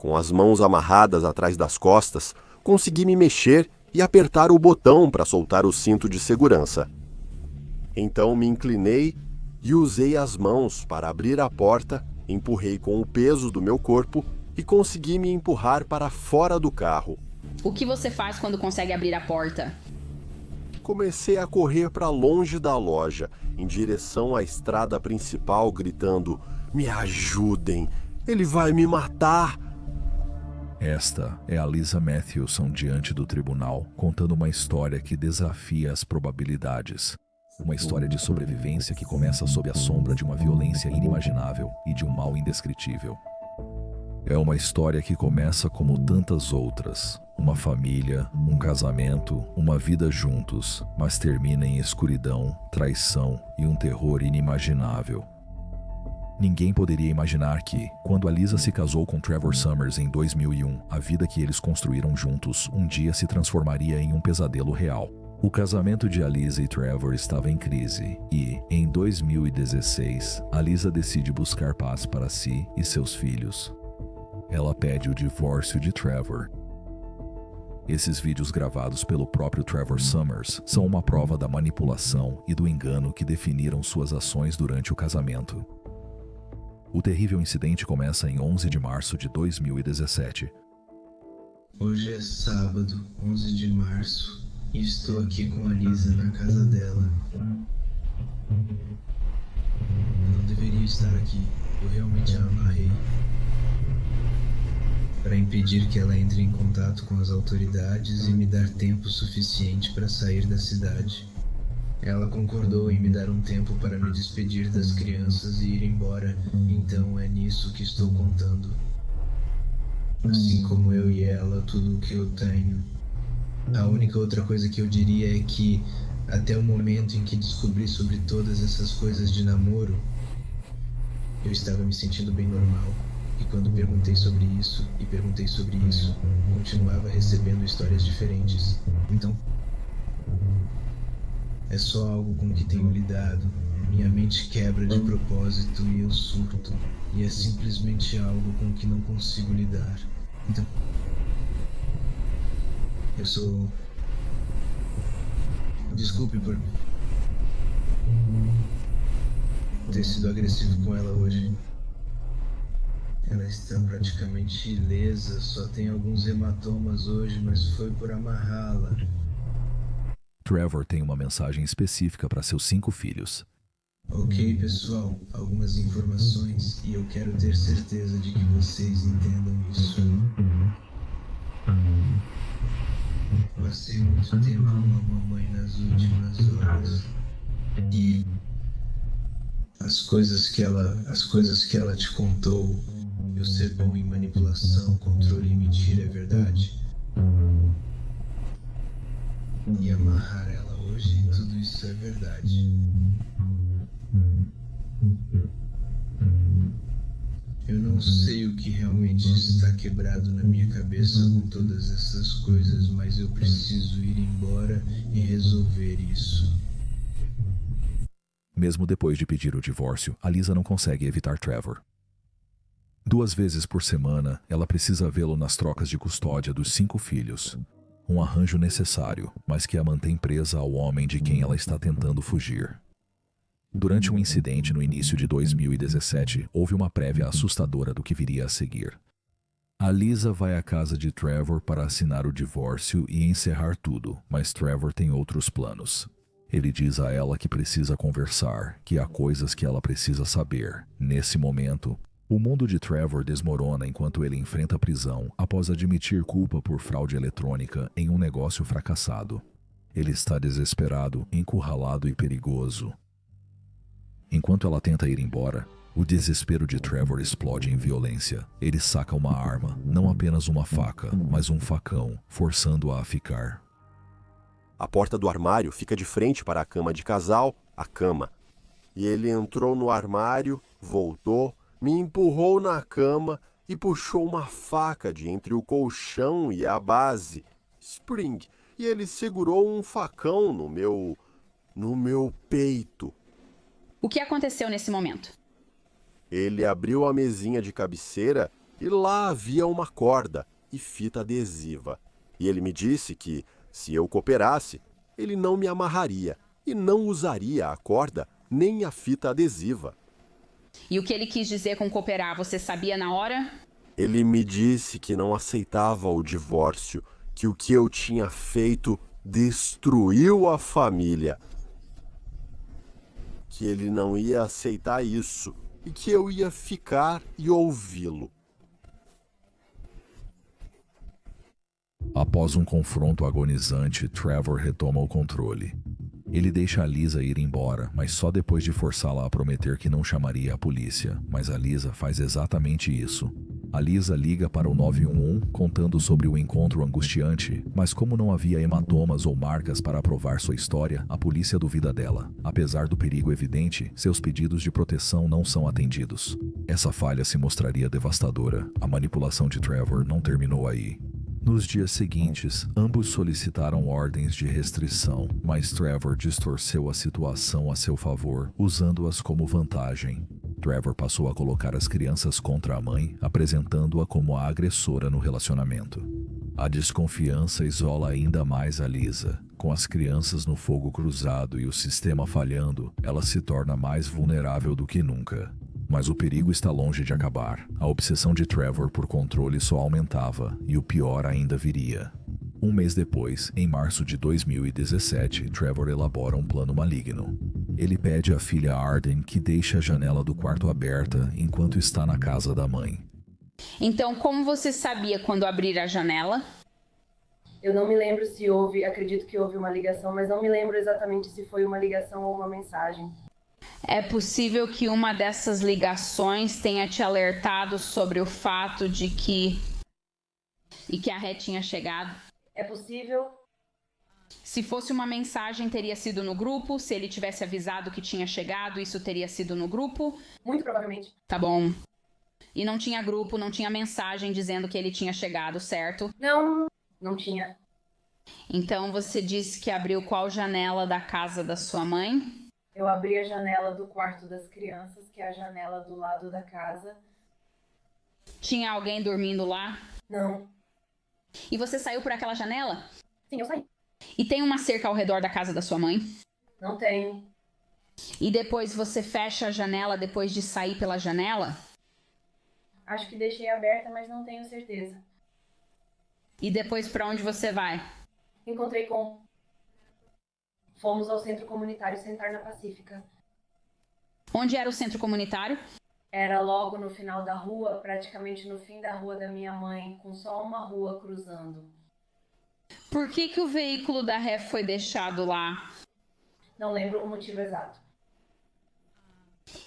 Com as mãos amarradas atrás das costas, consegui me mexer e apertar o botão para soltar o cinto de segurança. Então me inclinei e usei as mãos para abrir a porta, empurrei com o peso do meu corpo e consegui me empurrar para fora do carro. O que você faz quando consegue abrir a porta? Comecei a correr para longe da loja, em direção à estrada principal, gritando: "Me ajudem! Ele vai me matar!" Esta é a Lisa Matthewson diante do tribunal, contando uma história que desafia as probabilidades. Uma história de sobrevivência que começa sob a sombra de uma violência inimaginável e de um mal indescritível. É uma história que começa como tantas outras. Uma família, um casamento, uma vida juntos, mas termina em escuridão, traição e um terror inimaginável. Ninguém poderia imaginar que, quando a Lisa se casou com Trevor Summers em 2001, a vida que eles construíram juntos um dia se transformaria em um pesadelo real. O casamento de Alisa e Trevor estava em crise e, em 2016, Alisa decide buscar paz para si e seus filhos. Ela pede o divórcio de Trevor. Esses vídeos gravados pelo próprio Trevor Summers são uma prova da manipulação e do engano que definiram suas ações durante o casamento. O terrível incidente começa em 11 de março de 2017. Hoje é sábado, 11 de março, e estou aqui com a Lisa na casa dela. Eu não deveria estar aqui, eu realmente a amarrei. Para impedir que ela entre em contato com as autoridades e me dar tempo suficiente para sair da cidade. Ela concordou em me dar um tempo para me despedir das crianças e ir embora, então é nisso que estou contando. Assim como eu e ela, tudo o que eu tenho. A única outra coisa que eu diria é que, até o momento em que descobri sobre todas essas coisas de namoro, eu estava me sentindo bem normal. E quando perguntei sobre isso, continuava recebendo histórias diferentes. Então, é só algo com que tenho lidado. Minha mente quebra de propósito e eu surto. E é simplesmente algo com que não consigo lidar. Então, eu sou... Desculpe por ter sido agressivo com ela hoje. Ela está praticamente ilesa, só tem alguns hematomas hoje, mas foi por amarrá-la. Trevor tem uma mensagem específica para seus 5 filhos. Ok, pessoal, algumas informações e eu quero ter certeza de que vocês entendam isso. Passei muito tempo com a mamãe nas últimas horas e as coisas que ela te contou, eu ser bom em manipulação, controle e mentira, é verdade? E amarrar ela hoje, tudo isso é verdade. Eu não sei o que realmente está quebrado na minha cabeça com todas essas coisas, mas eu preciso ir embora e resolver isso. Mesmo depois de pedir o divórcio, a Lisa não consegue evitar Trevor. 2 vezes por semana, ela precisa vê-lo nas trocas de custódia dos 5 filhos. Um arranjo necessário, mas que a mantém presa ao homem de quem ela está tentando fugir. Durante um incidente no início de 2017, houve uma prévia assustadora do que viria a seguir. A Lisa vai à casa de Trevor para assinar o divórcio e encerrar tudo, mas Trevor tem outros planos. Ele diz a ela que precisa conversar, que há coisas que ela precisa saber. Nesse momento, o mundo de Trevor desmorona enquanto ele enfrenta a prisão após admitir culpa por fraude eletrônica em um negócio fracassado. Ele está desesperado, encurralado e perigoso. Enquanto ela tenta ir embora, o desespero de Trevor explode em violência. Ele saca uma arma, não apenas uma faca, mas um facão, forçando-a a ficar. A porta do armário fica de frente para a cama de casal, a cama. E ele entrou no armário, voltou, me empurrou na cama e puxou uma faca de entre o colchão e a base, spring, e ele segurou um facão no meu peito. O que aconteceu nesse momento? Ele abriu a mesinha de cabeceira E lá havia uma corda e fita adesiva. E ele me disse que, se eu cooperasse, ele não me amarraria e não usaria a corda nem a fita adesiva. E o que ele quis dizer com cooperar, você sabia na hora? Ele me disse que não aceitava o divórcio, que o que eu tinha feito destruiu a família. Que ele não ia aceitar isso e que eu ia ficar e ouvi-lo. Após um confronto agonizante, Trevor retoma o controle. Ele deixa a Lisa ir embora, mas só depois de forçá-la a prometer que não chamaria a polícia. Mas a Lisa faz exatamente isso. A Lisa liga para o 911 contando sobre o encontro angustiante, mas como não havia hematomas ou marcas para provar sua história, a polícia duvida dela. Apesar do perigo evidente, seus pedidos de proteção não são atendidos. Essa falha se mostraria devastadora. A manipulação de Trevor não terminou aí. Nos dias seguintes, ambos solicitaram ordens de restrição, mas Trevor distorceu a situação a seu favor, usando-as como vantagem. Trevor passou a colocar as crianças contra a mãe, apresentando-a como a agressora no relacionamento. A desconfiança isola ainda mais a Lisa. Com as crianças no fogo cruzado e o sistema falhando, ela se torna mais vulnerável do que nunca. Mas o perigo está longe de acabar. A obsessão de Trevor por controle só aumentava, e o pior ainda viria. Um mês depois, em março de 2017, Trevor elabora um plano maligno. Ele pede à filha Arden que deixe a janela do quarto aberta enquanto está na casa da mãe. Então, como você sabia quando abrir a janela? Eu não me lembro se houve, acredito que houve uma ligação, mas não me lembro exatamente se foi uma ligação ou uma mensagem. É possível que uma dessas ligações tenha te alertado sobre o fato de que a Ré tinha chegado? É possível? Se fosse uma mensagem, teria sido no grupo? Se ele tivesse avisado que tinha chegado, isso teria sido no grupo? Muito provavelmente. Tá bom. E não tinha grupo, não tinha mensagem dizendo que ele tinha chegado, certo? Não tinha. Então você disse que abriu qual janela da casa da sua mãe? Eu abri a janela do quarto das crianças, que é a janela do lado da casa. Tinha alguém dormindo lá? Não. E você saiu por aquela janela? Sim, eu saí. E tem uma cerca ao redor da casa da sua mãe? Não tem. E depois você fecha a janela depois de sair pela janela? Acho que deixei aberta, mas não tenho certeza. E depois pra onde você vai? Encontrei com... Fomos ao centro comunitário sentar na Pacífica. Onde era o centro comunitário? Era logo no final da rua, praticamente no fim da rua da minha mãe, com só uma rua cruzando. Por que o veículo da Ré foi deixado lá? Não lembro o motivo exato.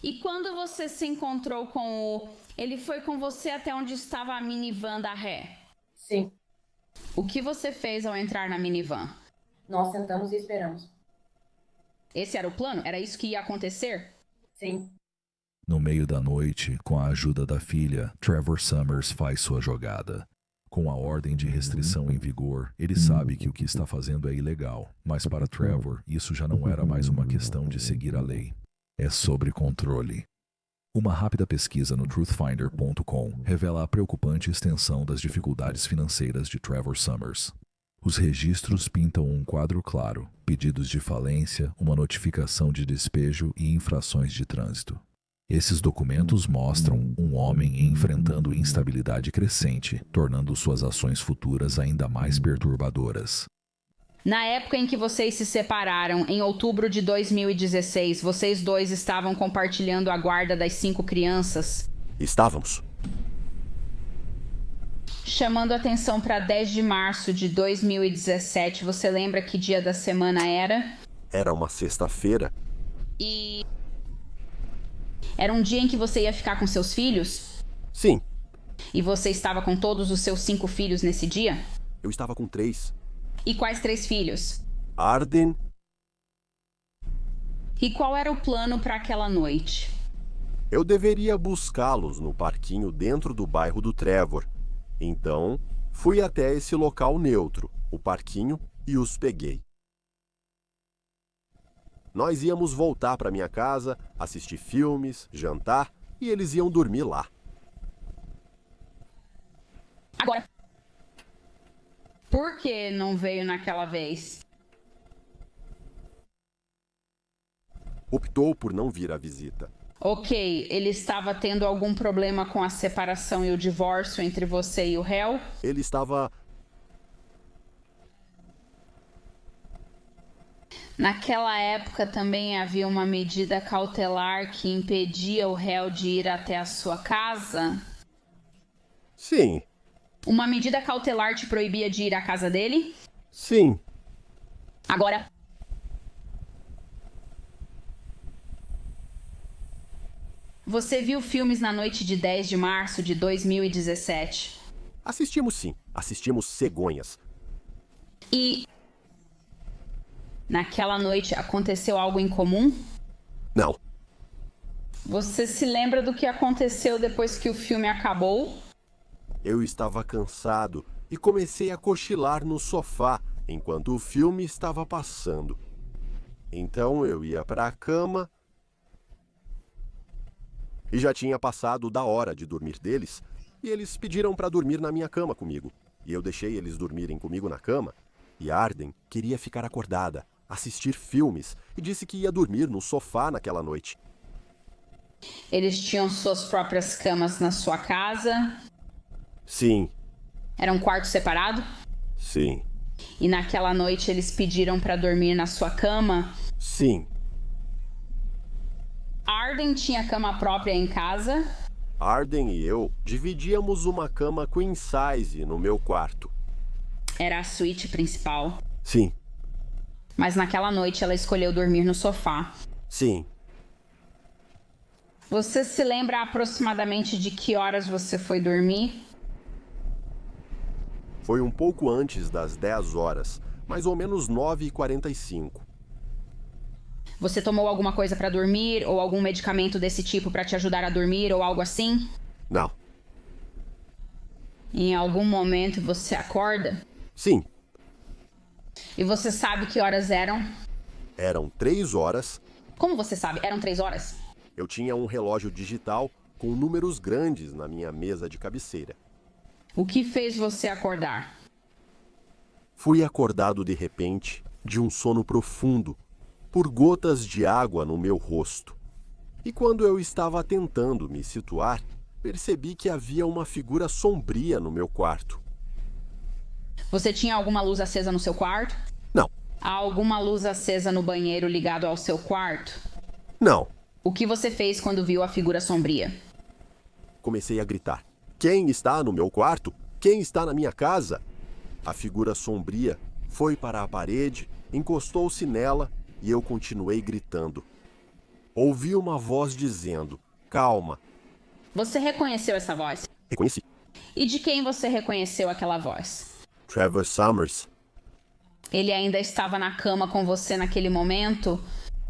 E quando você se encontrou com o... Ele foi com você até onde estava a minivan da Ré? Sim. O que você fez ao entrar na minivan? Nós sentamos e esperamos. Esse era o plano? Era isso que ia acontecer? Sim. No meio da noite, com a ajuda da filha, Trevor Summers faz sua jogada. Com a ordem de restrição em vigor, ele sabe que o que está fazendo é ilegal, mas para Trevor, isso já não era mais uma questão de seguir a lei. É sobre controle. Uma rápida pesquisa no truthfinder.com revela a preocupante extensão das dificuldades financeiras de Trevor Summers. Os registros pintam um quadro claro: pedidos de falência, uma notificação de despejo e infrações de trânsito. Esses documentos mostram um homem enfrentando instabilidade crescente, tornando suas ações futuras ainda mais perturbadoras. Na época em que vocês se separaram, em outubro de 2016, vocês dois estavam compartilhando a guarda das 5 crianças? Estávamos. Chamando atenção para 10 de março de 2017, você lembra que dia da semana era? Era uma sexta-feira. E... era um dia em que você ia ficar com seus filhos? Sim. E você estava com todos os seus 5 filhos nesse dia? Eu estava com 3. E quais 3 filhos? Arden. E qual era o plano para aquela noite? Eu deveria buscá-los no parquinho dentro do bairro do Trevor. Então, fui até esse local neutro, o parquinho, e os peguei. Nós íamos voltar para minha casa, assistir filmes, jantar, e eles iam dormir lá. Agora, por que não veio naquela vez? Optou por não vir à visita. Ok, ele estava tendo algum problema com a separação e o divórcio entre você e o réu? Ele estava... Naquela época também havia uma medida cautelar que impedia o réu de ir até a sua casa? Sim, Uma medida cautelar te proibia de ir à casa dele? sim. Agora, você viu filmes na noite de 10 de março de 2017? Assistimos sim. Assistimos cegonhas. E naquela noite aconteceu algo em comum? Não. Você se lembra do que aconteceu depois que o filme acabou? Eu estava cansado e comecei a cochilar no sofá enquanto o filme estava passando. Então eu ia para a cama e já tinha passado da hora de dormir deles e eles pediram para dormir na minha cama comigo. E eu deixei eles dormirem comigo na cama e Arden queria ficar acordada, assistir filmes e disse que ia dormir no sofá naquela noite. Eles tinham suas próprias camas na sua casa? Sim, Era um quarto separado? sim, E naquela noite eles pediram para dormir na sua cama? sim. Arden tinha cama própria em casa? Arden e eu dividíamos uma cama queen size no meu quarto. Era a suíte principal. Sim, Mas naquela noite ela escolheu dormir no sofá. sim. Você se lembra aproximadamente de que horas você foi dormir? Foi um pouco antes das 10 horas, mais ou menos 9h45. Você tomou alguma coisa para dormir ou algum medicamento desse tipo para te ajudar a dormir ou algo assim? Não, Em algum momento você acorda sim, e você sabe que horas eram? eram 3 horas. Como você sabe? Eram 3 horas. Eu tinha um relógio digital com números grandes na minha mesa de cabeceira. O que fez você acordar? Fui acordado de repente de um sono profundo, por gotas de água no meu rosto. E quando eu estava tentando me situar, percebi que havia uma figura sombria no meu quarto. Você tinha alguma luz acesa no seu quarto? Não, Há alguma luz acesa no banheiro ligado ao seu quarto? não. O que você fez quando viu a figura sombria? Comecei a gritar. Quem está no meu quarto? Quem está na minha casa? A figura sombria foi para a parede, encostou-se nela e eu continuei gritando. Ouvi uma voz dizendo, calma. Você reconheceu essa voz? Reconheci. E de quem você reconheceu aquela voz? Trevor Summers. Ele ainda estava na cama com você naquele momento?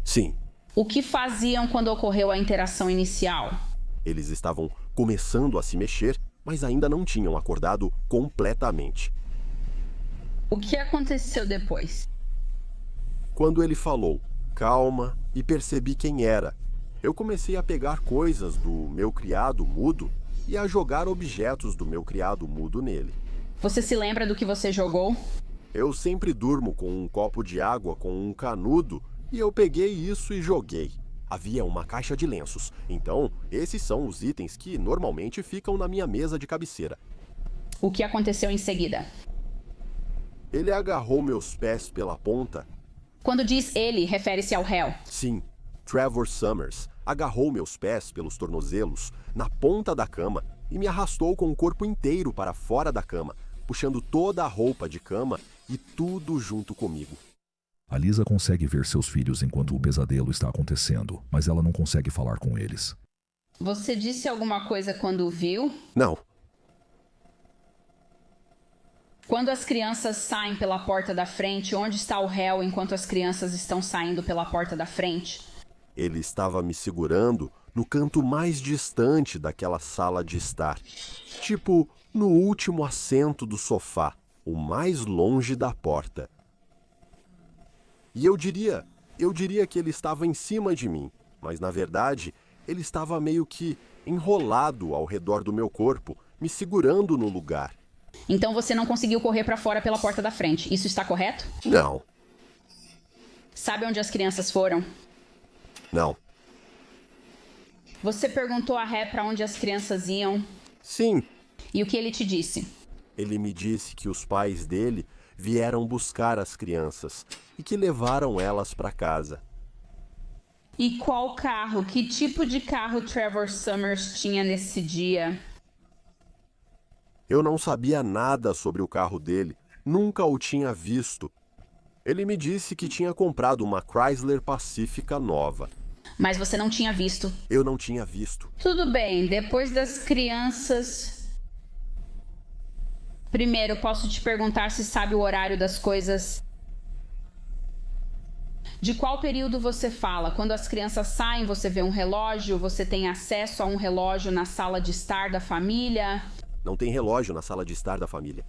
Sim, O que faziam quando ocorreu a interação inicial? eles estavam começando a se mexer, mas ainda não tinham acordado completamente. O que aconteceu depois? Quando ele falou, calma, e percebi quem era, eu comecei a pegar coisas do meu criado mudo e a jogar objetos do meu criado mudo nele. Você se lembra do que você jogou? Eu sempre durmo com um copo de água com um canudo e eu peguei isso e joguei. Havia uma caixa de lenços, então esses são os itens que normalmente ficam na minha mesa de cabeceira. O que aconteceu em seguida? Ele agarrou meus pés pela ponta. Quando diz ele, refere-se ao réu. Sim, Trevor Summers agarrou meus pés pelos tornozelos na ponta da cama e me arrastou com o corpo inteiro para fora da cama, puxando toda a roupa de cama e tudo junto comigo. A Lisa consegue ver seus filhos enquanto o pesadelo está acontecendo, mas ela não consegue falar com eles. Você disse alguma coisa quando viu? Não, Quando as crianças saem pela porta da frente, onde está o réu enquanto as crianças estão saindo pela porta da frente? ele estava me segurando no canto mais distante daquela sala de estar. Tipo, no último assento do sofá, o mais longe da porta. E eu diria que ele estava em cima de mim, mas na verdade, ele estava meio que enrolado ao redor do meu corpo, me segurando no lugar. Então você não conseguiu correr para fora pela porta da frente. Isso está correto? Não, Sabe onde as crianças foram? não. Você perguntou a Ré para onde as crianças iam Sim, e o que ele te disse? ele me disse que os pais dele vieram buscar as crianças e que levaram elas para casa. E qual carro, que tipo de carro Trevor Summers tinha nesse dia? Eu não sabia nada sobre o carro dele, nunca o tinha visto. Ele me disse que tinha comprado uma Chrysler Pacifica nova. Mas você não tinha visto. Eu não tinha visto. Tudo bem, depois das crianças... Primeiro, posso te perguntar se sabe o horário das coisas? De qual período você fala? Quando as crianças saem, você vê um relógio? Você tem acesso a um relógio na sala de estar da família? Não tem relógio na sala de estar da família.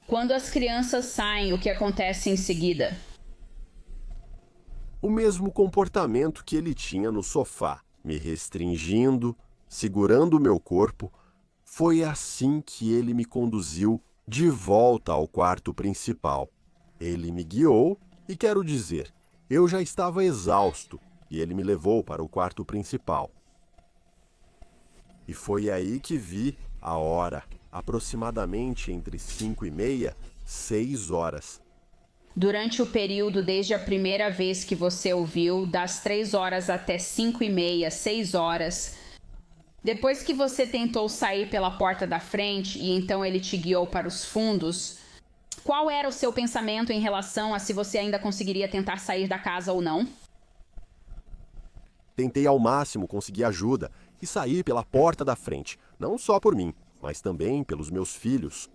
Quando as crianças saem, o que acontece em seguida? O mesmo comportamento que ele tinha no sofá, me restringindo, segurando o meu corpo. Foi assim que ele me conduziu de volta ao quarto principal. Ele me guiou e, quero dizer, eu já estava exausto e ele me levou para o quarto principal. E foi aí que vi a hora, aproximadamente entre 5:30 e 6 horas. Durante o período desde a primeira vez que você ouviu, das 3 horas até 5:30, 6 horas, depois que você tentou sair pela porta da frente e então ele te guiou para os fundos, qual era o seu pensamento em relação a se você ainda conseguiria tentar sair da casa ou não? Tentei ao máximo conseguir ajuda e sair pela porta da frente, não só por mim, mas também pelos meus filhos.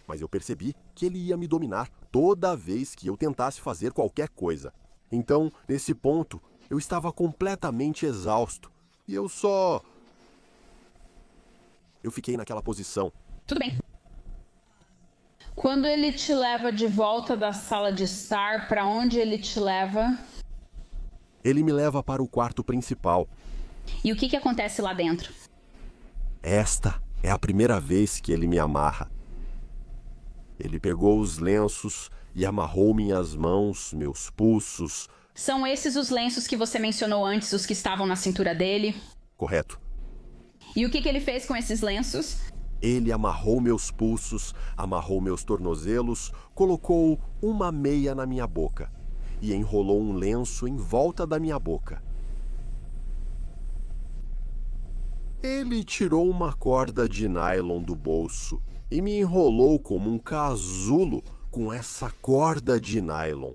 Mas eu percebi que ele ia me dominar toda vez que eu tentasse fazer qualquer coisa. Então, nesse ponto, eu estava completamente exausto. E eu fiquei naquela posição. Tudo bem. Quando ele te leva de volta da sala de estar, para onde ele te leva? Ele me leva para o quarto principal. E o que acontece lá dentro? Esta é a primeira vez que ele me amarra. Ele pegou os lenços e amarrou minhas mãos, meus pulsos. São esses os lenços que você mencionou antes, os que estavam na cintura dele? Correto. E o que ele fez com esses lenços? Ele amarrou meus pulsos, amarrou meus tornozelos, colocou uma meia na minha boca e enrolou um lenço em volta da minha boca. Ele tirou uma corda de nylon do bolso e me enrolou como um casulo com essa corda de nylon.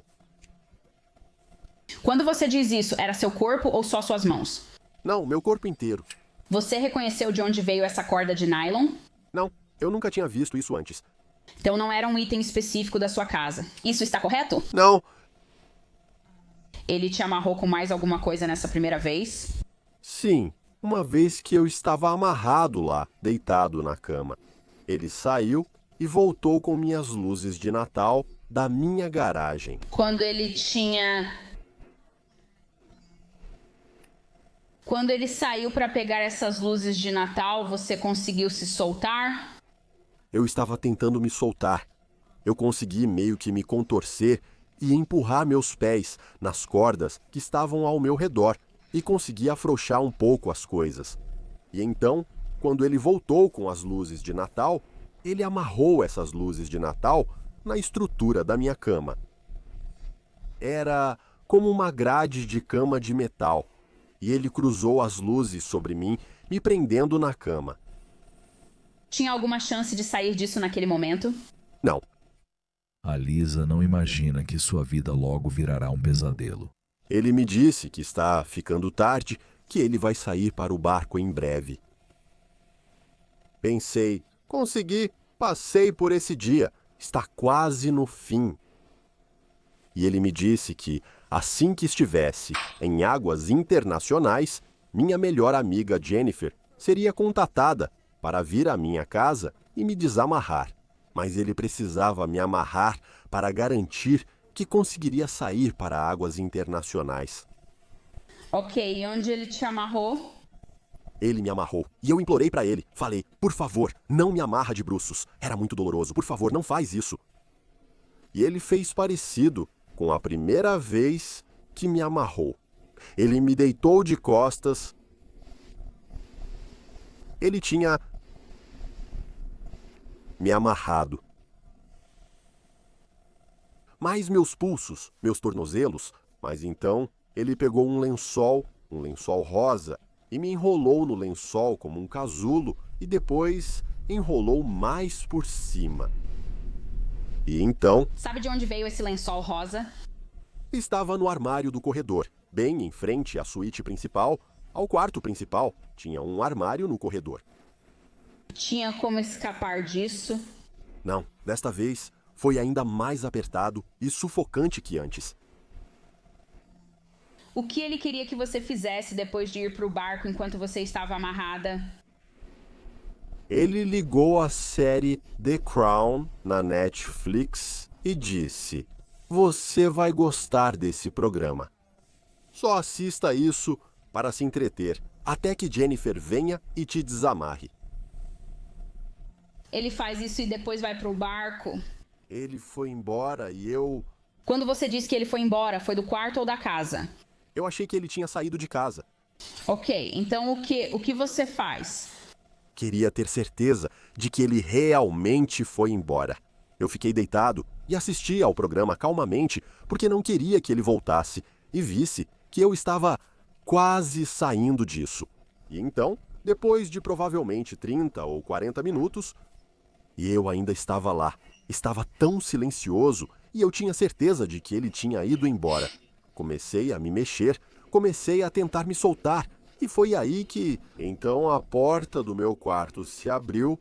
Quando você diz isso, era seu corpo ou só suas mãos? Não, meu corpo inteiro. Você reconheceu de onde veio essa corda de nylon? Não, eu nunca tinha visto isso antes. Então não era um item específico da sua casa. Isso está correto? Não, Ele te amarrou com mais alguma coisa nessa primeira vez? sim, uma vez que eu estava amarrado lá, deitado na cama. Ele saiu e voltou com minhas luzes de Natal da minha garagem. Quando ele saiu para pegar essas luzes de Natal, você conseguiu se soltar? Eu estava tentando me soltar. Eu consegui meio que me contorcer e empurrar meus pés nas cordas que estavam ao meu redor e consegui afrouxar um pouco as coisas. E então, quando ele voltou com as luzes de Natal, ele amarrou essas luzes de Natal na estrutura da minha cama. Era como uma grade de cama de metal, e ele cruzou as luzes sobre mim, me prendendo na cama. Tinha alguma chance de sair disso naquele momento? Não, A Lisa não imagina que sua vida logo virará um pesadelo. ele me disse que está ficando tarde, que ele vai sair para o barco em breve. Pensei, consegui, passei por esse dia, está quase no fim. E ele me disse que, assim que estivesse em águas internacionais, minha melhor amiga Jennifer seria contatada para vir à minha casa e me desamarrar. Mas ele precisava me amarrar para garantir que conseguiria sair para águas internacionais. Ok, e onde ele te amarrou? Ele me amarrou e eu implorei pra ele. Falei, por favor, não me amarra de bruços. Era muito doloroso, por favor, não faz isso. E ele fez parecido com a primeira vez que me amarrou. Ele me deitou de costas. Ele tinha me amarrado. Mas meus pulsos, meus tornozelos, mas então ele pegou um lençol rosa, e me enrolou no lençol como um casulo e depois enrolou mais por cima. E então... Sabe de onde veio esse lençol rosa? Estava no armário do corredor, bem em frente à suíte principal. Ao quarto principal, tinha um armário no corredor. Tinha como escapar disso? Não, desta vez foi ainda mais apertado e sufocante que antes. O que ele queria que você fizesse depois de ir para o barco enquanto você estava amarrada? Ele ligou a série The Crown na Netflix e disse: "Você vai gostar desse programa. Só assista isso para se entreter, até que Jennifer venha e te desamarre." Ele faz isso e depois vai para o barco? Ele foi embora e eu Quando você disse que ele foi embora, foi do quarto ou da casa? achei que ele tinha saído de casa. Ok, então o que você faz? Queria ter certeza de que ele realmente foi embora. Eu fiquei deitado e assisti ao programa calmamente porque não queria que ele voltasse e visse que eu estava quase saindo disso. E então, depois de provavelmente 30 ou 40 minutos, e eu ainda estava lá, estava tão silencioso e eu tinha certeza de que ele tinha ido embora. Comecei a me mexer, comecei a tentar me soltar. E foi aí que, então, a porta do meu quarto se abriu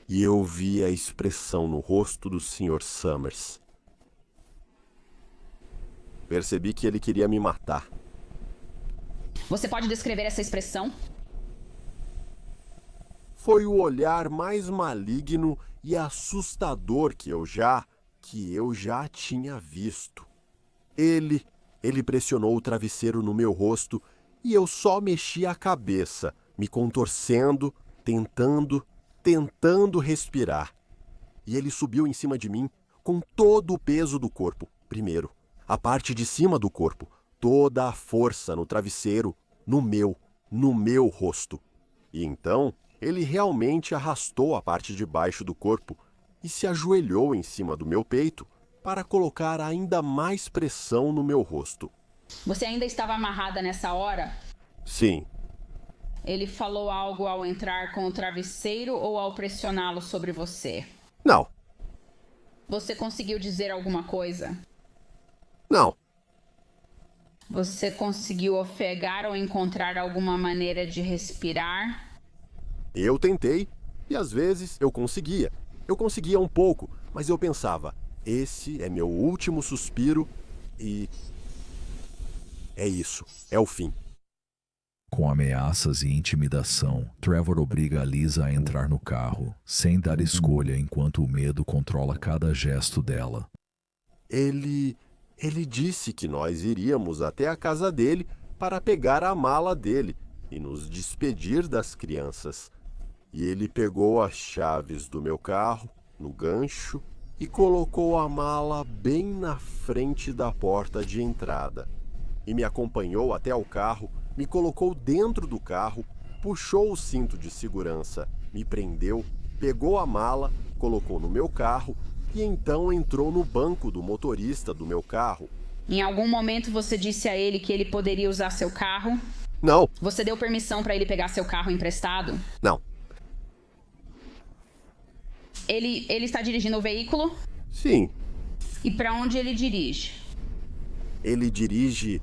e eu vi a expressão no rosto do Sr. Summers. Percebi que ele queria me matar. Você pode descrever essa expressão? Foi o olhar mais maligno e assustador que eu já tinha visto. Ele pressionou o travesseiro no meu rosto e eu só mexi a cabeça, me contorcendo, tentando respirar. E ele subiu em cima de mim com todo o peso do corpo. Primeiro, a parte de cima do corpo, toda a força no travesseiro, no meu rosto. E então, ele realmente arrastou a parte de baixo do corpo e se ajoelhou em cima do meu peito para colocar ainda mais pressão no meu rosto. Você ainda estava amarrada nessa hora? Sim, Ele falou algo ao entrar com o travesseiro ou ao pressioná-lo sobre você? não, Você conseguiu dizer alguma coisa? não, Você conseguiu ofegar ou encontrar alguma maneira de respirar? eu tentei e às vezes eu conseguia. Eu conseguia um pouco, mas eu pensava, esse é meu último suspiro e... é isso, é o fim. Com ameaças e intimidação, Trevor obriga a Lisa a entrar no carro, sem dar escolha enquanto o medo controla cada gesto dela. Ele disse que nós iríamos até a casa dele para pegar a mala dele e nos despedir das crianças. E ele pegou as chaves do meu carro, no gancho, e colocou a mala bem na frente da porta de entrada. E me acompanhou até o carro, me colocou dentro do carro, puxou o cinto de segurança, me prendeu, pegou a mala, colocou no meu carro e então entrou no banco do motorista do meu carro. Em algum momento você disse a ele que ele poderia usar seu carro? Não, Você deu permissão para ele pegar seu carro emprestado? não, Ele está dirigindo o veículo? sim, E para onde ele dirige? ele dirige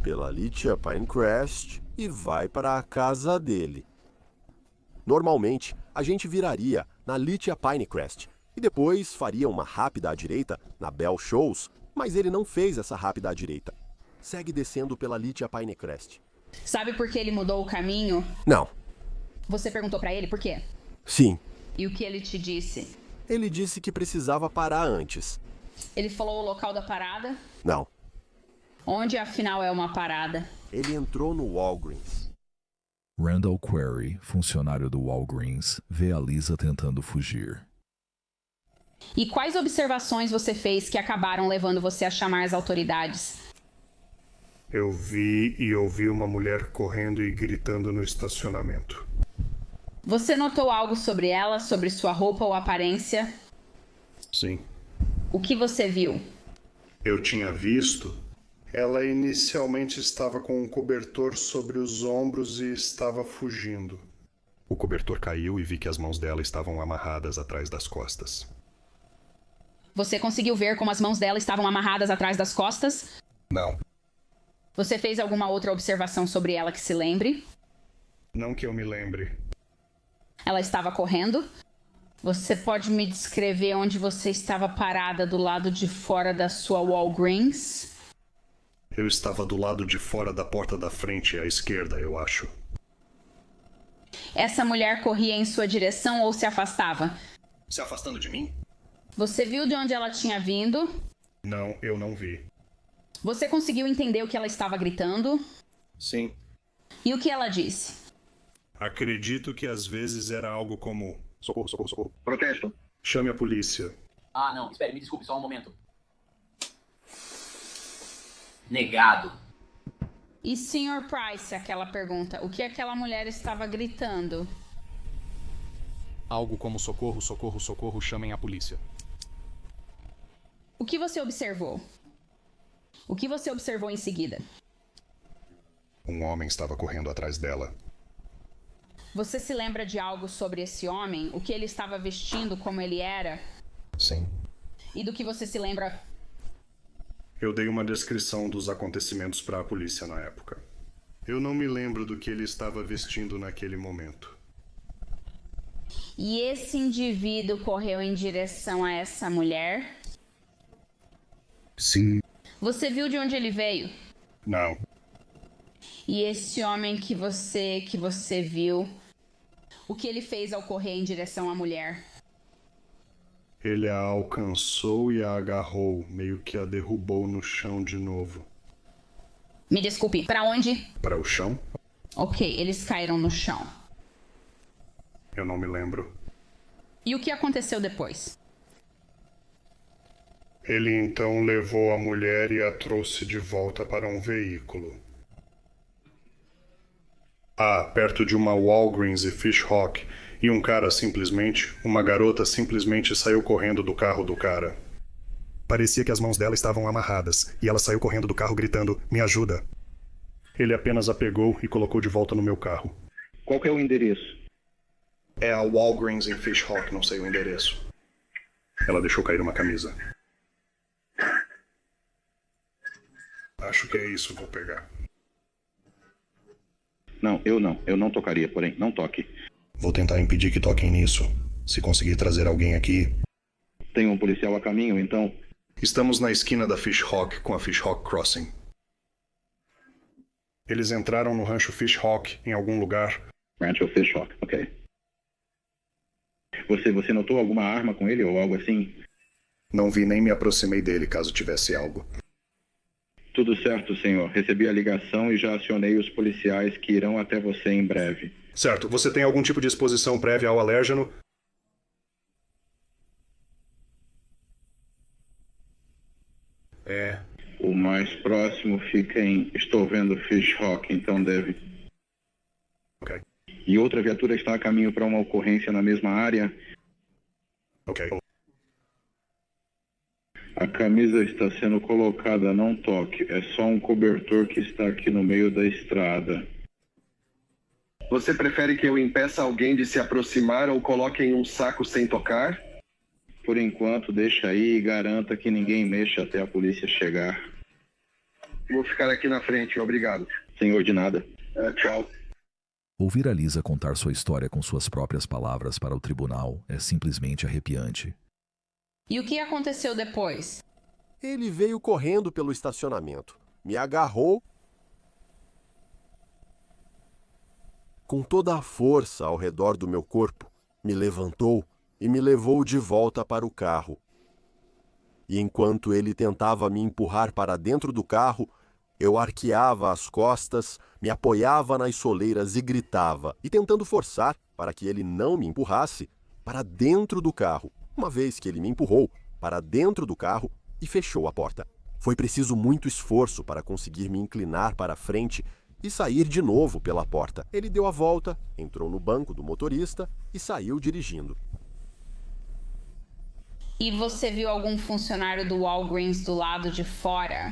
pela Lithia Pinecrest e vai para a casa dele. Normalmente, a gente viraria na Lithia Pinecrest e depois faria uma rápida à direita na Bell Shows, mas ele não fez essa rápida à direita. Segue descendo pela Lithia Pinecrest. Sabe por que ele mudou o caminho? Não, Você perguntou para ele por quê? sim, E o que ele te disse? ele disse que precisava parar antes. Ele falou o local da parada? Não, Onde afinal é uma parada? Ele entrou no Walgreens. Randall Query, funcionário do Walgreens, vê a Lisa tentando fugir. E quais observações você fez que acabaram levando você a chamar as autoridades? Eu vi e ouvi uma mulher correndo e gritando no estacionamento. Você notou algo sobre ela, sobre sua roupa ou aparência? Sim. O que você viu? Eu tinha visto. Ela inicialmente estava com um cobertor sobre os ombros e estava fugindo. O cobertor caiu e vi que as mãos dela estavam amarradas atrás das costas. Você conseguiu ver como as mãos dela estavam amarradas atrás das costas? Não. Você fez alguma outra observação sobre ela que se lembre? Não que eu me lembre. Ela estava correndo? Você pode me descrever onde você estava parada do lado de fora da sua Walgreens? Eu estava do lado de fora da porta da frente, à esquerda, eu acho. Essa mulher corria em sua direção ou se afastava? Se afastando de mim? Você viu de onde ela tinha vindo? Não, eu não vi. Você conseguiu entender o que ela estava gritando? Sim. E o que ela disse? Acredito que às vezes era algo como... Socorro, socorro, socorro. Protesto. Chame a polícia. Ah, não. Espere, me desculpe, só um momento. Negado. E Sr. Price, aquela pergunta, o que aquela mulher estava gritando? Algo como socorro, socorro, socorro, chamem a polícia. O que você observou? O que você observou em seguida? Um homem estava correndo atrás dela. Você se lembra de algo sobre esse homem? O que ele estava vestindo, como ele era? Sim. E do que você se lembra? Eu dei uma descrição dos acontecimentos para a polícia na época. Eu não me lembro do que ele estava vestindo naquele momento. E esse indivíduo correu em direção a essa mulher? Sim. Você viu de onde ele veio? Não. E esse homem que você viu, o que ele fez ao correr em direção à mulher? Ele a alcançou e a agarrou, meio que a derrubou no chão de novo. Me desculpe, para onde? Para o chão? Ok, eles caíram no chão. Eu não me lembro. E o que aconteceu depois? Ele então levou a mulher e a trouxe de volta para um veículo. Perto de uma Walgreens e Fish Hawk, e uma garota simplesmente saiu correndo do carro do cara. Parecia que as mãos dela estavam amarradas, e ela saiu correndo do carro gritando, "Me ajuda!" Ele apenas a pegou e colocou de volta no meu carro. Qual que é o endereço? É a Walgreens em Fish Hawk, não sei o endereço. Ela deixou cair uma camisa. Acho que é isso, vou pegar. Não. Eu não tocaria, porém, não toque. Vou tentar impedir que toquem nisso. Se conseguir trazer alguém aqui... Tem um policial a caminho, então? Estamos na esquina da Fish Hawk com a Fish Hawk Crossing. Eles entraram no rancho Fish Hawk em algum lugar. Rancho Fish Hawk, ok. Você notou alguma arma com ele ou algo assim? Não vi nem me aproximei dele caso tivesse algo. Tudo certo, senhor. Recebi a ligação e já acionei os policiais que irão até você em breve. Certo. Você tem algum tipo de exposição prévia ao alérgeno? O mais próximo fica em... Estou vendo Fish Hawk, então deve... Ok. E outra viatura está a caminho para uma ocorrência na mesma área? Ok. A camisa está sendo colocada, não toque. É só um cobertor que está aqui no meio da estrada. Você prefere que eu impeça alguém de se aproximar ou coloque em um saco sem tocar? Por enquanto, deixa aí e garanta que ninguém mexa até a polícia chegar. Vou ficar aqui na frente, obrigado. Senhor, de nada. Tchau. Ouvir a Lisa contar sua história com suas próprias palavras para o tribunal é simplesmente arrepiante. E o que aconteceu depois? Ele veio correndo pelo estacionamento, me agarrou com toda a força ao redor do meu corpo, me levantou e me levou de volta para o carro. E enquanto ele tentava me empurrar para dentro do carro, Eu arqueava as costas, me apoiava nas soleiras e gritava, e tentando forçar para que ele não me empurrasse, para dentro do carro, uma vez que ele me empurrou para dentro do carro e fechou a porta. Foi preciso muito esforço para conseguir me inclinar para a frente e sair de novo pela porta. Ele deu a volta, entrou no banco do motorista e saiu dirigindo. E você viu algum funcionário do Walgreens do lado de fora?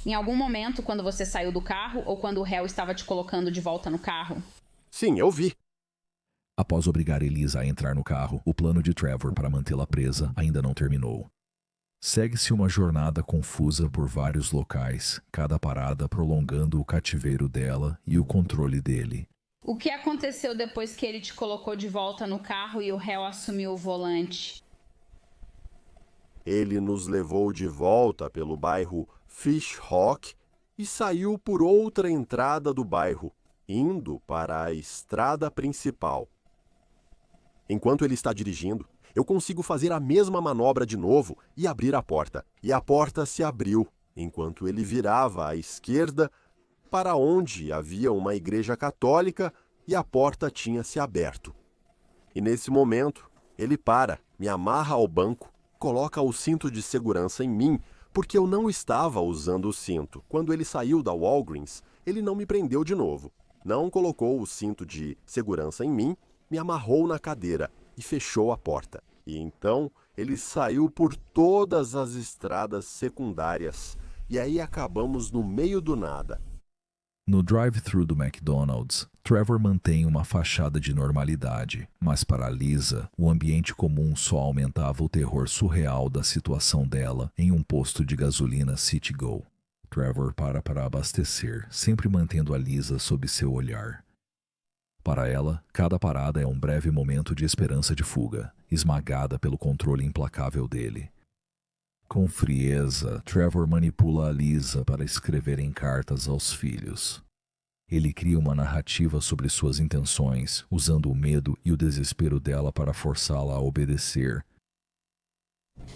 Em algum momento, quando você saiu do carro ou quando o réu estava te colocando de volta no carro? Sim, eu vi. Após obrigar Elisa a entrar no carro, o plano de Trevor para mantê-la presa ainda não terminou. Segue-se uma jornada confusa por vários locais, cada parada prolongando o cativeiro dela e o controle dele. O que aconteceu depois que ele te colocou de volta no carro e o réu assumiu o volante? Ele nos levou de volta pelo bairro Fish Hawk e saiu por outra entrada do bairro, indo para a estrada principal. Enquanto ele está dirigindo, eu consigo fazer a mesma manobra de novo e abrir a porta. E a porta se abriu, enquanto ele virava à esquerda para onde havia uma igreja católica e a porta tinha se aberto. E nesse momento, ele para, me amarra ao banco, coloca o cinto de segurança em mim, porque eu não estava usando o cinto. Quando ele saiu da Walgreens, ele não me prendeu de novo. Não colocou o cinto de segurança em mim, me amarrou na cadeira e fechou a porta. E então ele saiu por todas as estradas secundárias. E aí acabamos no meio do nada. No drive-thru do McDonald's, Trevor mantém uma fachada de normalidade, mas para Lisa, o ambiente comum só aumentava o terror surreal da situação dela em um posto de gasolina Citigo. Trevor para abastecer, sempre mantendo a Lisa sob seu olhar. Para ela, cada parada é um breve momento de esperança de fuga, esmagada pelo controle implacável dele. Com frieza, Trevor manipula a Lisa para escrever em cartas aos filhos. Ele cria uma narrativa sobre suas intenções, usando o medo e o desespero dela para forçá-la a obedecer.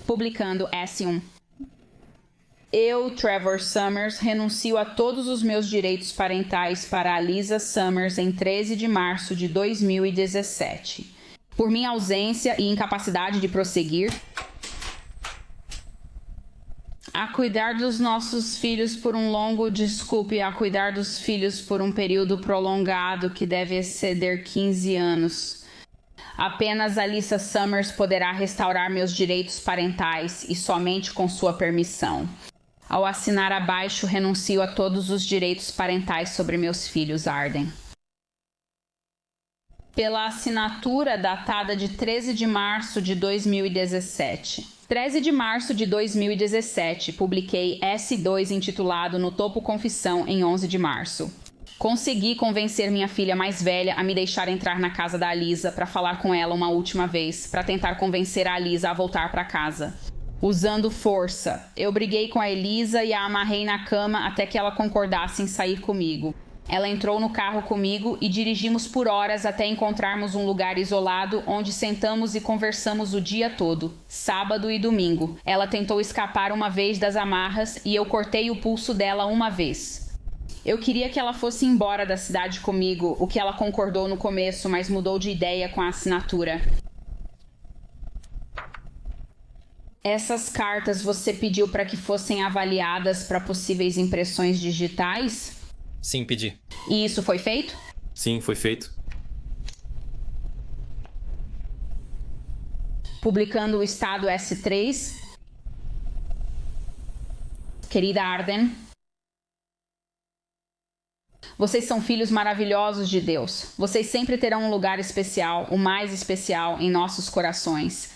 Publicando S1. Eu, Trevor Summers, renuncio a todos os meus direitos parentais para a Lisa Summers em 13 de março de 2017. Por minha ausência e incapacidade de prosseguir a cuidar dos nossos filhos por um longo, a cuidar dos filhos por um período prolongado que deve exceder 15 anos. Apenas a Lisa Summers poderá restaurar meus direitos parentais e somente com sua permissão. Ao assinar abaixo, renuncio a todos os direitos parentais sobre meus filhos, Arden. Pela assinatura datada de 13 de março de 2017. 13 de março de 2017, publiquei S2 intitulado No Topo Confissão em 11 de março. Consegui convencer minha filha mais velha a me deixar entrar na casa da Lisa para falar com ela uma última vez, para tentar convencer a Lisa a voltar para casa. Usando força, eu briguei com a Elisa e a amarrei na cama até que ela concordasse em sair comigo. Ela entrou no carro comigo e dirigimos por horas até encontrarmos um lugar isolado onde sentamos e conversamos o dia todo, sábado e domingo. Ela tentou escapar uma vez das amarras e eu cortei o pulso dela uma vez. Eu queria que ela fosse embora da cidade comigo, o que ela concordou no começo, mas mudou de ideia com a assinatura. Essas cartas você pediu para que fossem avaliadas para possíveis impressões digitais? Sim, pedi. E isso foi feito? Sim, foi feito. Publicando o estado S3. Querida Arden, vocês são filhos maravilhosos de Deus. Vocês sempre terão um lugar especial, o mais especial, em nossos corações.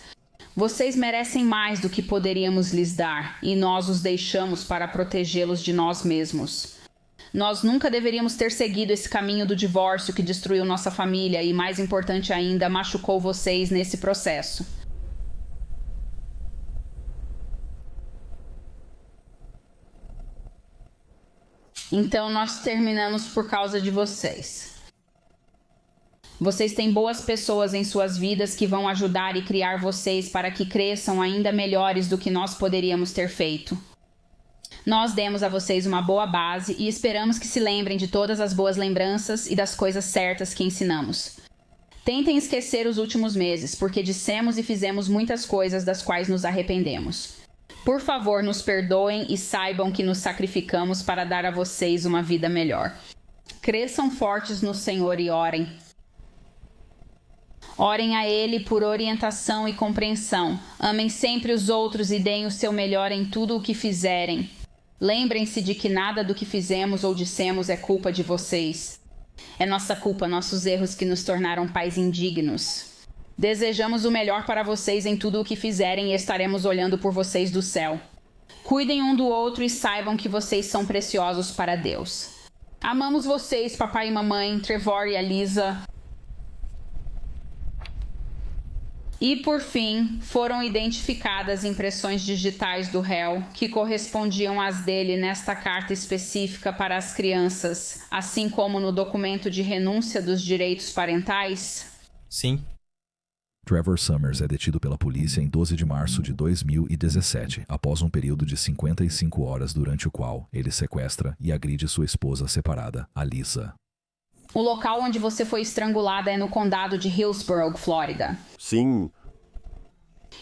Vocês merecem mais do que poderíamos lhes dar, e nós os deixamos para protegê-los de nós mesmos. Nós nunca deveríamos ter seguido esse caminho do divórcio que destruiu nossa família e, mais importante ainda, machucou vocês nesse processo. Então nós terminamos por causa de vocês. Vocês têm boas pessoas em suas vidas que vão ajudar e criar vocês para que cresçam ainda melhores do que nós poderíamos ter feito. Nós demos a vocês uma boa base e esperamos que se lembrem de todas as boas lembranças e das coisas certas que ensinamos. Tentem esquecer os últimos meses, porque dissemos e fizemos muitas coisas das quais nos arrependemos. Por favor, nos perdoem e saibam que nos sacrificamos para dar a vocês uma vida melhor. Cresçam fortes no Senhor e orem. Orem a Ele por orientação e compreensão. Amem sempre os outros e deem o seu melhor em tudo o que fizerem. Lembrem-se de que nada do que fizemos ou dissemos é culpa de vocês. É nossa culpa, nossos erros que nos tornaram pais indignos. Desejamos o melhor para vocês em tudo o que fizerem e estaremos olhando por vocês do céu. Cuidem um do outro e saibam que vocês são preciosos para Deus. Amamos vocês, papai e mamãe, Trevor e Alisa. E, por fim, foram identificadas impressões digitais do réu, que correspondiam às dele nesta carta específica para as crianças, assim como no documento de renúncia dos direitos parentais? Sim. Trevor Summers é detido pela polícia em 12 de março de 2017, após um período de 55 horas durante o qual ele sequestra e agride sua esposa separada, Alisa. O local onde você foi estrangulada é no condado de Hillsborough, Flórida. Sim.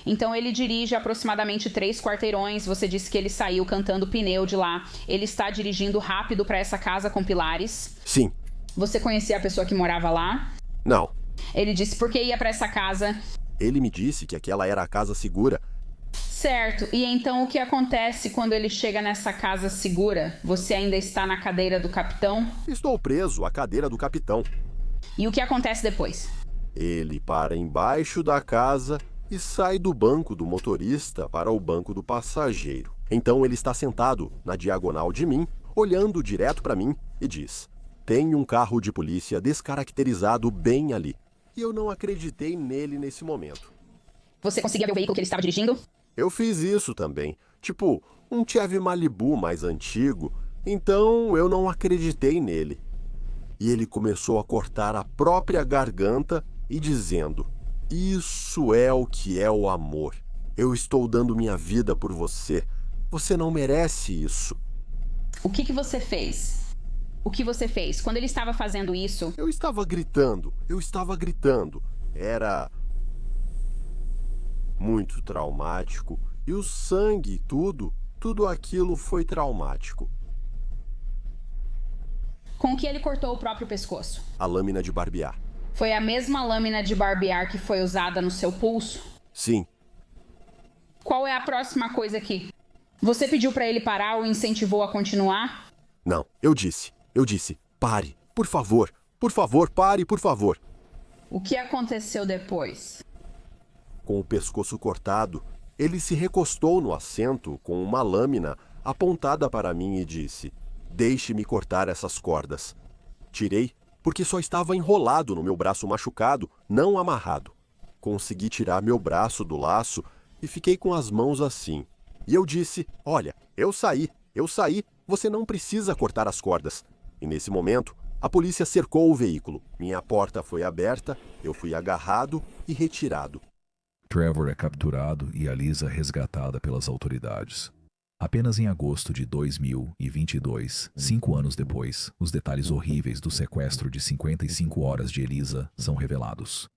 Então ele dirige aproximadamente 3 quarteirões. Você disse que ele saiu cantando pneu de lá. Ele está dirigindo rápido para essa casa com pilares? Sim. Você conhecia a pessoa que morava lá? Não. Ele disse por que ia para essa casa? Ele me disse que aquela era a casa segura. Certo. E então o que acontece quando ele chega nessa casa segura? Você ainda está na cadeira do capitão? Estou preso à cadeira do capitão. E o que acontece depois? Ele para embaixo da casa e sai do banco do motorista para o banco do passageiro. Então ele está sentado na diagonal de mim, olhando direto para mim e diz: "Tem um carro de polícia descaracterizado bem ali." E eu não acreditei nele nesse momento. Você conseguia ver o veículo que ele estava dirigindo? Eu fiz isso também. Tipo, um Chevy Malibu mais antigo. Então eu não acreditei nele. E ele começou a cortar a própria garganta e dizendo: "Isso é o que é o amor. Eu estou dando minha vida por você. Você não merece isso." O que você fez? O que você fez? Quando ele estava fazendo isso... Eu estava gritando. Era muito traumático. E o sangue, tudo aquilo foi traumático. Com que ele cortou o próprio pescoço? A lâmina de barbear. Foi a mesma lâmina de barbear que foi usada no seu pulso? Sim. Qual é a próxima coisa aqui? Você pediu para ele parar ou incentivou a continuar? Não, eu disse, pare, por favor, pare, por favor. O que aconteceu depois? Com o pescoço cortado, ele se recostou no assento com uma lâmina apontada para mim e disse: "Deixe-me cortar essas cordas." Tirei, porque só estava enrolado no meu braço machucado, não amarrado. Consegui tirar meu braço do laço e fiquei com as mãos assim. E eu disse: "Olha, eu saí, você não precisa cortar as cordas." E nesse momento, a polícia cercou o veículo. Minha porta foi aberta, eu fui agarrado e retirado. Trevor é capturado e Alisa resgatada pelas autoridades. Apenas em agosto de 2022, 5 anos depois, os detalhes horríveis do sequestro de 55 horas de Elisa são revelados.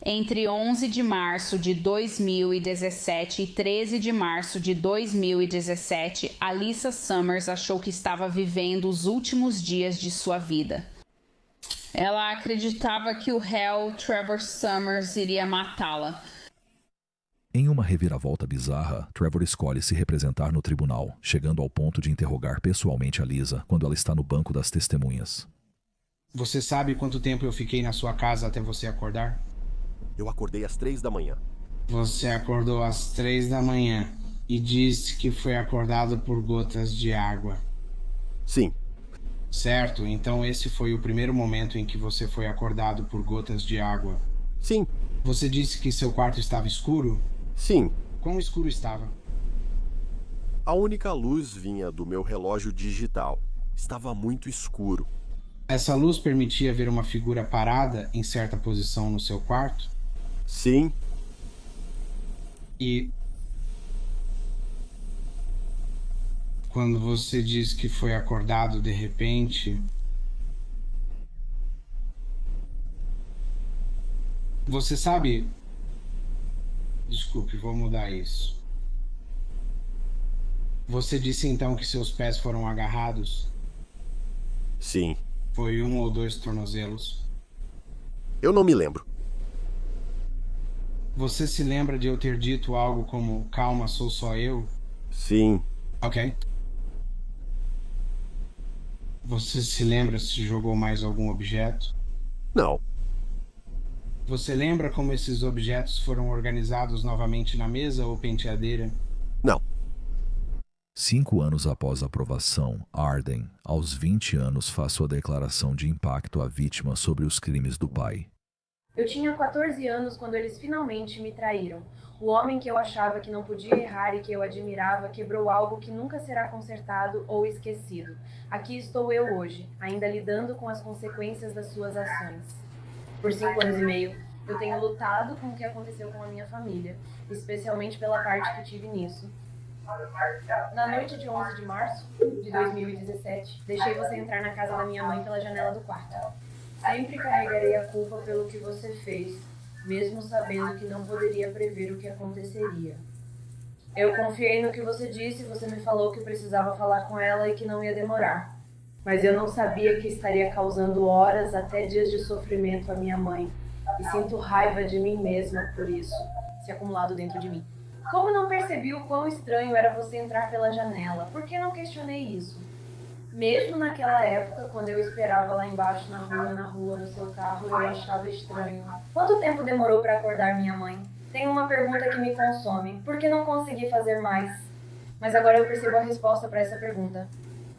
Entre 11 de março de 2017 e 13 de março de 2017, Alisa Summers achou que estava vivendo os últimos dias de sua vida. Ela acreditava que o réu Trevor Summers iria matá-la. Em uma reviravolta bizarra, Trevor escolhe se representar no tribunal, chegando ao ponto de interrogar pessoalmente Alisa quando ela está no banco das testemunhas. Você sabe quanto tempo eu fiquei na sua casa até você acordar? Eu acordei às 3 da manhã. Você acordou às 3 da manhã e disse que foi acordado por gotas de água. Sim. Certo, então esse foi o primeiro momento em que você foi acordado por gotas de água. Sim. Você disse que seu quarto estava escuro? Sim. Quão escuro estava? A única luz vinha do meu relógio digital. Estava muito escuro. Essa luz permitia ver uma figura parada em certa posição no seu quarto? Sim. E Quando você diz que foi acordado de repente, você sabe... Desculpe, vou mudar isso. Você disse então que seus pés foram agarrados? Sim. Foi 1 ou 2 tornozelos? Eu não me lembro. Você se lembra de eu ter dito algo como calma, sou só eu? Sim. Ok. Você se lembra se jogou mais algum objeto? Não. Você lembra como esses objetos foram organizados novamente na mesa ou penteadeira? Não. 5 anos após a aprovação, Arden, aos 20 anos, faz sua declaração de impacto à vítima sobre os crimes do pai. Eu tinha 14 anos quando eles finalmente me traíram. O homem que eu achava que não podia errar e que eu admirava quebrou algo que nunca será consertado ou esquecido. Aqui estou eu hoje, ainda lidando com as consequências das suas ações. Por 5 anos e meio, eu tenho lutado com o que aconteceu com a minha família, especialmente pela parte que tive nisso. Na noite de 11 de março de 2017, deixei você entrar na casa da minha mãe pela janela do quarto. Sempre carregarei a culpa pelo que você fez, mesmo sabendo que não poderia prever o que aconteceria. Eu confiei no que você disse, você me falou que precisava falar com ela e que não ia demorar. Mas eu não sabia que estaria causando horas até dias de sofrimento à minha mãe. E sinto raiva de mim mesma por isso, se acumulado dentro de mim. Como não percebi o quão estranho era você entrar pela janela? Por que não questionei isso? Mesmo naquela época, quando eu esperava lá embaixo na rua, no seu carro, eu achava estranho. Quanto tempo demorou para acordar minha mãe? Tenho uma pergunta que me consome. Por que não consegui fazer mais? Mas agora eu percebo a resposta para essa pergunta.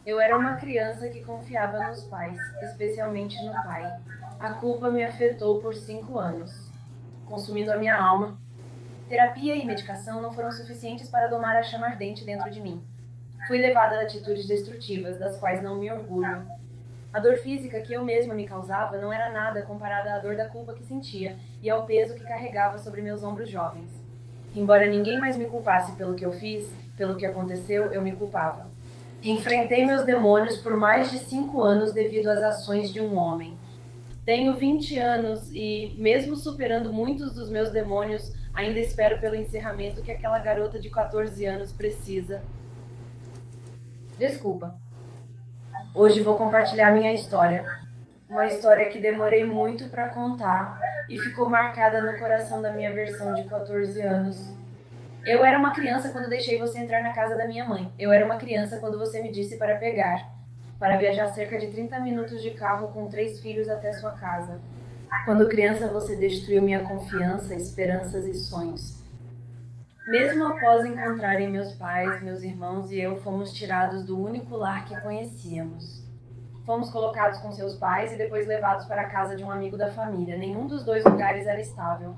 Eu era uma criança que confiava nos pais, especialmente no pai. A culpa me afetou por 5 anos, consumindo a minha alma. Terapia e medicação não foram suficientes para domar a chama ardente dentro de mim. Fui levada a atitudes destrutivas, das quais não me orgulho. A dor física que eu mesma me causava não era nada comparada à dor da culpa que sentia e ao peso que carregava sobre meus ombros jovens. Embora ninguém mais me culpasse pelo que eu fiz, pelo que aconteceu, eu me culpava. Enfrentei meus demônios por mais de 5 anos devido às ações de um homem. Tenho 20 anos e, mesmo superando muitos dos meus demônios, ainda espero pelo encerramento que aquela garota de 14 anos precisa. Desculpa. Hoje vou compartilhar minha história. Uma história que demorei muito para contar e ficou marcada no coração da minha versão de 14 anos. Eu era uma criança quando deixei você entrar na casa da minha mãe. Eu era uma criança quando você me disse para pegar, para viajar cerca de 30 minutos de carro com 3 filhos até sua casa. Quando criança você destruiu minha confiança, esperanças e sonhos. Mesmo após encontrarem meus pais, meus irmãos e eu fomos tirados do único lar que conhecíamos. Fomos colocados com seus pais e depois levados para a casa de um amigo da família. Nenhum dos 2 lugares era estável.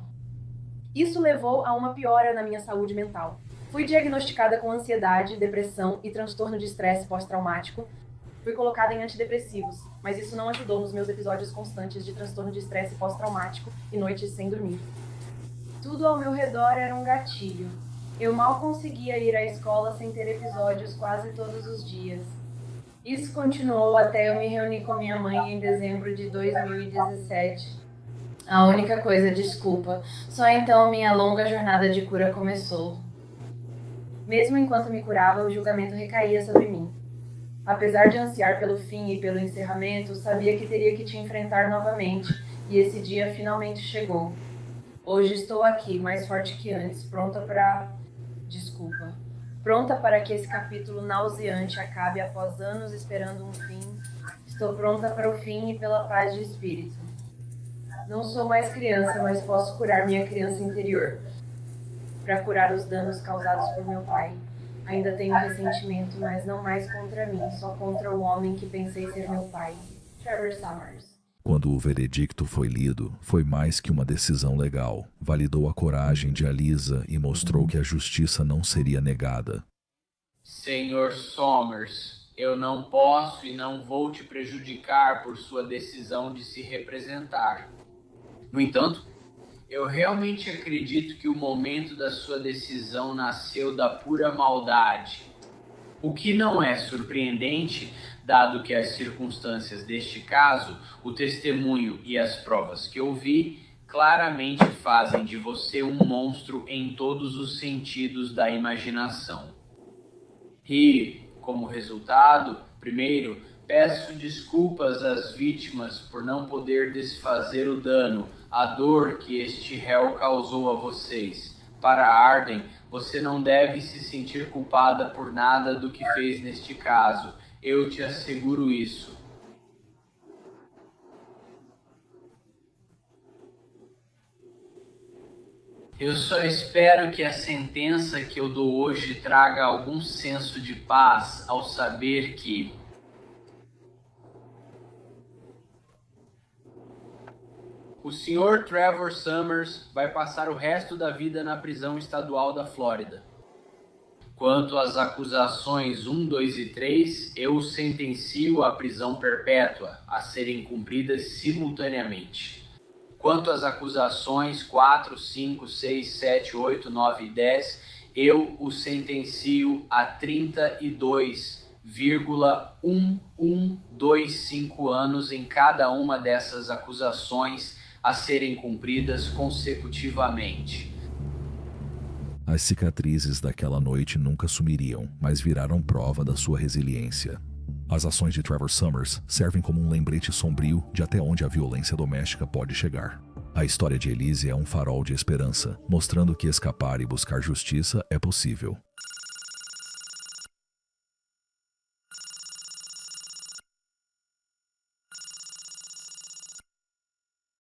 Isso levou a uma piora na minha saúde mental. Fui diagnosticada com ansiedade, depressão e transtorno de estresse pós-traumático. Fui colocada em antidepressivos, mas isso não ajudou nos meus episódios constantes de transtorno de estresse pós-traumático e noites sem dormir. Tudo ao meu redor era um gatilho. Eu mal conseguia ir à escola sem ter episódios quase todos os dias. Isso continuou até eu me reunir com minha mãe em dezembro de 2017. A única coisa, desculpa. Só então minha longa jornada de cura começou. Mesmo enquanto me curava, o julgamento recaía sobre mim. Apesar de ansiar pelo fim e pelo encerramento, sabia que teria que te enfrentar novamente, e esse dia finalmente chegou. Hoje estou aqui, mais forte que antes, pronta para que esse capítulo nauseante acabe após anos esperando um fim. Estou pronta para o fim e pela paz de espírito. Não sou mais criança, mas posso curar minha criança interior. Para curar os danos causados por meu pai. Ainda tenho ressentimento, mas não mais contra mim, só contra o homem que pensei ser meu pai. Trevor Summers. Quando o veredicto foi lido, foi mais que uma decisão legal. Validou a coragem de Alisa e mostrou que a justiça não seria negada. Senhor Summers, eu não posso e não vou te prejudicar por sua decisão de se representar. No entanto, eu realmente acredito que o momento da sua decisão nasceu da pura maldade. O que não é surpreendente, dado que as circunstâncias deste caso, o testemunho e as provas que ouvi claramente fazem de você um monstro em todos os sentidos da imaginação. E, como resultado, primeiro, peço desculpas às vítimas por não poder desfazer o dano, a dor que este réu causou a vocês. Para Arden, você não deve se sentir culpada por nada do que fez neste caso. Eu te asseguro isso. Eu só espero que a sentença que eu dou hoje traga algum senso de paz ao saber que o Sr. Trevor Summers vai passar o resto da vida na prisão estadual da Flórida. Quanto às acusações 1, 2 e 3, eu o sentencio à prisão perpétua, a serem cumpridas simultaneamente. Quanto às acusações 4, 5, 6, 7, 8, 9 e 10, eu o sentencio a 32,1125 anos em cada uma dessas acusações a serem cumpridas consecutivamente. As cicatrizes daquela noite nunca sumiriam, mas viraram prova da sua resiliência. As ações de Trevor Summers servem como um lembrete sombrio de até onde a violência doméstica pode chegar. A história de Elise é um farol de esperança, mostrando que escapar e buscar justiça é possível.